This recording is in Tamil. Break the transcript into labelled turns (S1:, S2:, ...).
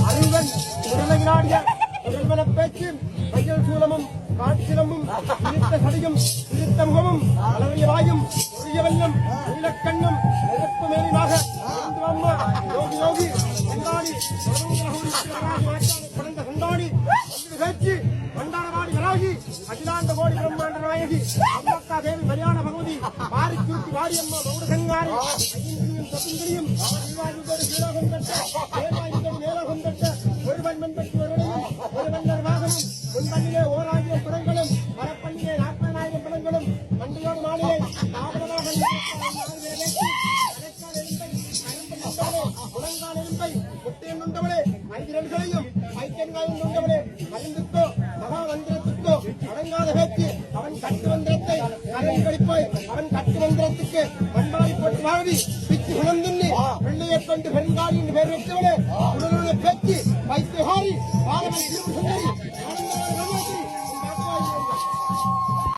S1: அறிவன் உடலையினாடிய உடல்வன பேச்சும் கையல் சூலமும் காட்சிலமும் சிரித்த சடியும் சிரித்த முகமும் அளவிய வாயும் ஒழிய வெள்ளம் நீலக்கண்ணும் நெருப்பு மேலினாக அம்மா யோகி யோகி கொண்டாடி படந்த கொண்டாடி பேச்சு கொண்டாடவாடி வராகி அகிலாண்ட கோடி பிரம்மாண்ட நாயகி அம்மக்கா தேவி கல்யாண பகவதி மாறி சுருட்டி வாரியம்மா மௌட சங்காரி சத்துங்கரியும் சீலகம் கட்ட மேலகம் கட்ட ஒருவன் மென்பட்டு ஒருவனையும் ஒரு மன்னர் வாகனம் முன்பண்ணிலே 1000 குடங்களும் மரப்பண்ணிலே 40,000 பழங்களும் பண்டியோடு மாளிகை ஆபரணமாக முழங்கால் எலும்பை முட்டையன் நுண்டவளே 5 ரெல்களையும் ஐக்கியன்காயும் நுண்டவளே மருந்துக்கோ மகாமந்திரத்துக்கோ அடங்காத பேச்சு அவன் கட்டு மந்திரத்தை கரைகளிப்பாய் அவன் கட்டு மந்திரத்துக்கு மண்பாடி போட்டு வாழ்வி பிச்சு உணர்ந்துண்ணி பிள்ளையைக் கொண்டு பெருங்காடி என்று பெயர் வைத்தவளே உடலுடைய பேச்சு வைத்தியகாரி பாரமணி சுந்தரி